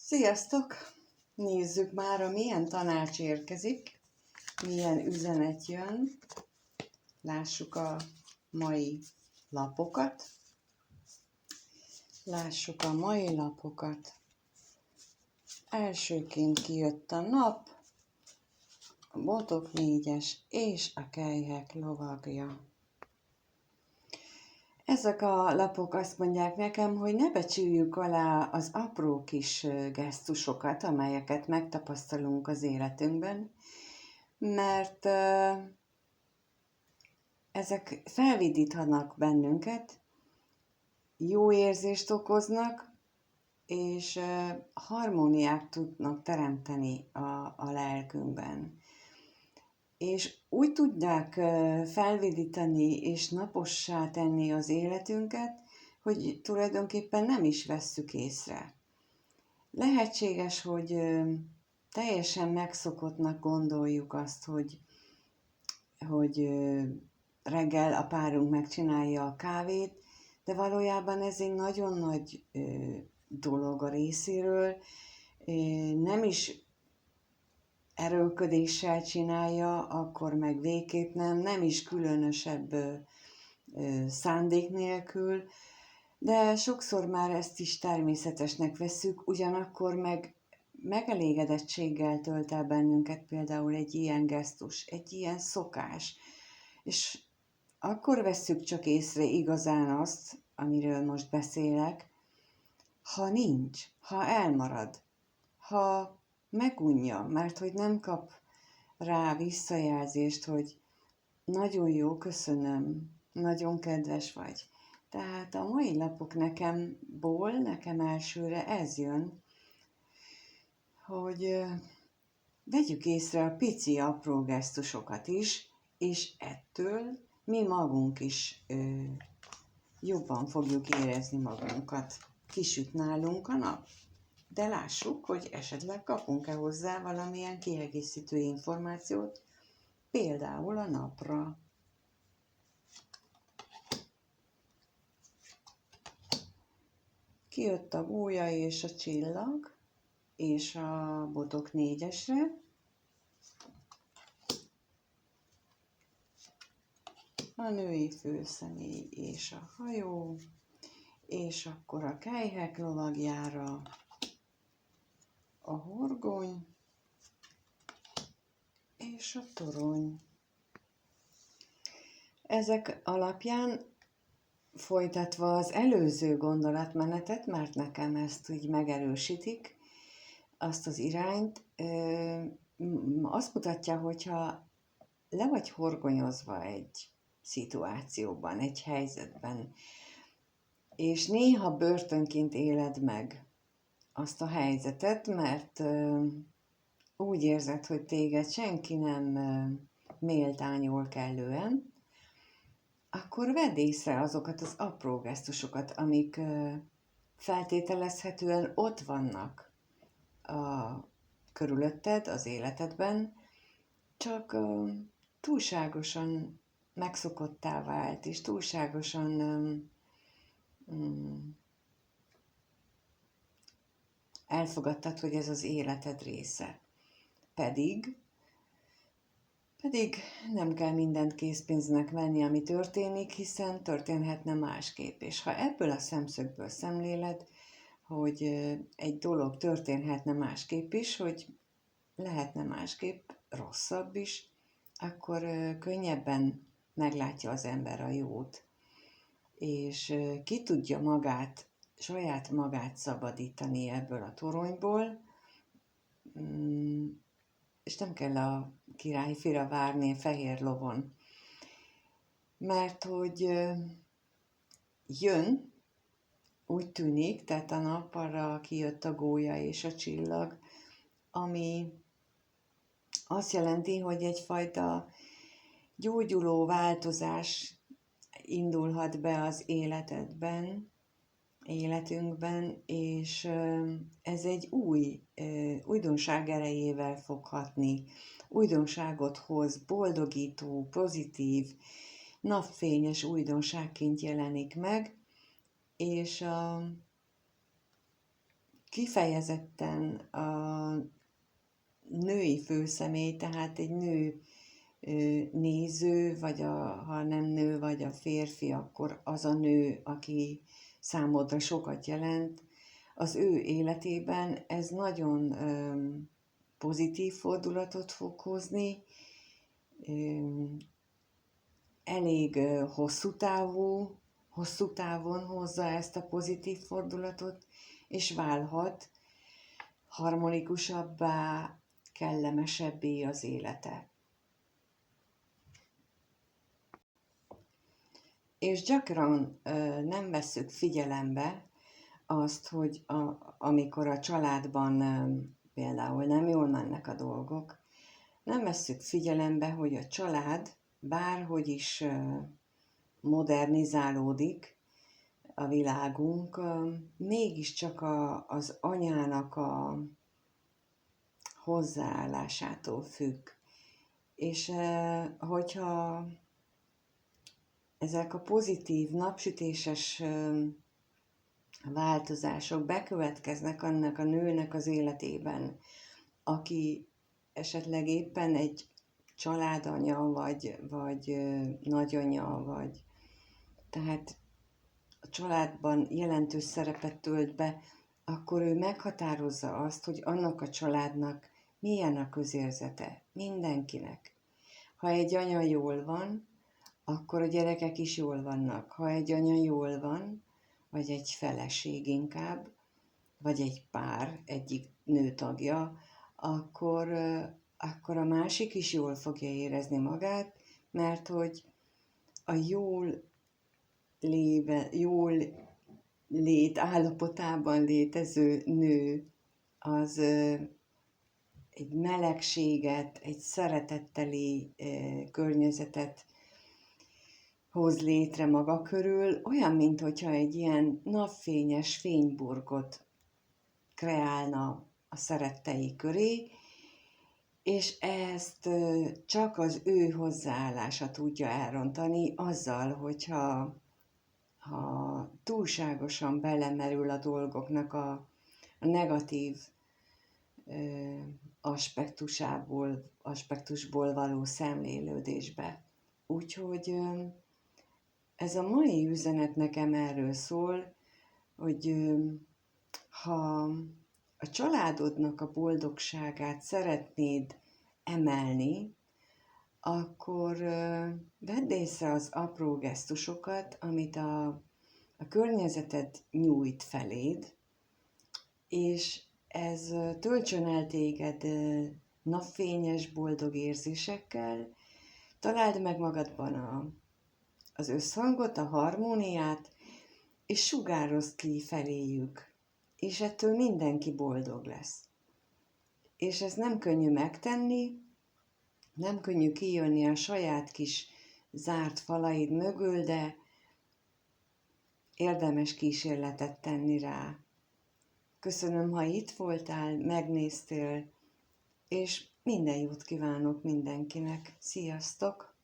Sziasztok! Nézzük már, milyen tanács érkezik, milyen üzenet jön. Lássuk a mai lapokat. Elsőként kijött a nap, a botok négyes és a kelyhek lovagja. Ezek a lapok azt mondják nekem, hogy ne becsüljük alá az apró kis gesztusokat, amelyeket megtapasztalunk az életünkben, mert ezek felvidíthatnak bennünket, jó érzést okoznak, és harmóniát tudnak teremteni a lelkünkben. És úgy tudják felvidítani és napossá tenni az életünket, hogy tulajdonképpen nem is vesszük észre. Lehetséges, hogy teljesen megszokottnak gondoljuk azt, hogy reggel a párunk megcsinálja a kávét, de valójában ez egy nagyon nagy dolog a részéről, nem is erőlködéssel csinálja, akkor meg végképp nem is különösebb szándék nélkül, de sokszor már ezt is természetesnek vesszük, ugyanakkor meg megelégedettséggel tölt el bennünket például egy ilyen gesztus, egy ilyen szokás, és akkor vesszük csak észre igazán azt, amiről most beszélek, ha nincs, ha elmarad, ha megunja, mert hogy nem kap rá visszajelzést, hogy nagyon jó, köszönöm, nagyon kedves vagy. Tehát a mai lapok nekem elsőre ez jön, hogy vegyük észre a pici, apró gesztusokat is, és ettől mi magunk is jobban fogjuk érezni magunkat. Kisüt nálunk a nap, de lássuk, hogy esetleg kapunk-e hozzá valamilyen kiegészítő információt, például a napra. Kijött a gólya és a csillag, és a botok négyesre. A női főszemély és a hajó, és akkor a kelyhek lovagjára a horgony és a torony. Ezek alapján folytatva az előző gondolatmenetet, mert nekem ezt úgy megerősítik, azt az irányt, azt mutatja, hogyha le vagy horgonyozva egy szituációban, egy helyzetben, és néha börtönként éled meg azt a helyzetet, mert úgy érzed, hogy téged senki nem méltányol kellően, akkor vedd észre azokat az apró gesztusokat, amik feltételezhetően ott vannak körülötted, az életedben, csak túlságosan megszokottá vált, és túlságosan elfogadtad, hogy ez az életed része. Pedig nem kell mindent készpénznek venni, ami történik, hiszen történhetne másképp. És ha ebből a szemszögből szemléled, hogy egy dolog történhetne másképp is, hogy lehetne másképp rosszabb is, akkor könnyebben meglátja az ember a jót, és ki tudja saját magát szabadítani ebből a toronyból, és nem kell a királyfira várni a fehér lovon, mert hogy jön, úgy tűnik, tehát a nap arra kijött a gólya és a csillag, ami azt jelenti, hogy egyfajta gyógyuló változás indulhat be az életünkben, és ez egy újdonság erejével fog hatni, újdonságot hoz, boldogító, pozitív, napfényes újdonságként jelenik meg, és kifejezetten a női főszemély, tehát egy nő néző, vagy ha nem nő, vagy a férfi, akkor az a nő, aki számodra sokat jelent, az ő életében ez nagyon pozitív fordulatot fog hozni, elég hosszú távon hozza ezt a pozitív fordulatot, és válhat harmonikusabbá, kellemesebbé az élete. És gyakran nem vesszük figyelembe azt, hogy amikor a családban például nem jól mennek a dolgok, nem vesszük figyelembe, hogy a család bárhogy is modernizálódik a világunk, mégiscsak az anyának a hozzáállásától függ. És hogyha ezek a pozitív, napsütéses változások bekövetkeznek annak a nőnek az életében, aki esetleg éppen egy családanya, vagy nagyanya, vagy tehát a családban jelentős szerepet tölt be, akkor ő meghatározza azt, hogy annak a családnak milyen a közérzete, mindenkinek. Ha egy anya jól van, akkor a gyerekek is jól vannak. Ha egy anya jól van, vagy egy feleség inkább, vagy egy pár, egyik nőtagja, akkor a másik is jól fogja érezni magát, mert hogy a jól lét állapotában létező nő az egy melegséget, egy szeretetteli környezetet hoz létre maga körül, olyan, mintha egy ilyen napfényes fényburgot kreálna a szerettei köré, és ezt csak az ő hozzáállása tudja elrontani azzal, hogyha túlságosan belemerül a dolgoknak a negatív aspektusból való szemlélődésbe. Úgyhogy ez a mai üzenet nekem erről szól, hogy ha a családodnak a boldogságát szeretnéd emelni, akkor vedd észre az apró gesztusokat, amit a környezeted nyújt feléd, és ez töltsön el téged napfényes, boldog érzésekkel, találd meg magadban az összhangot, a harmóniát, és sugározd ki feléjük, és ettől mindenki boldog lesz. És ez nem könnyű megtenni, nem könnyű kijönni a saját kis zárt falaid mögül, de érdemes kísérletet tenni rá. Köszönöm, ha itt voltál, megnéztél, és minden jót kívánok mindenkinek. Sziasztok!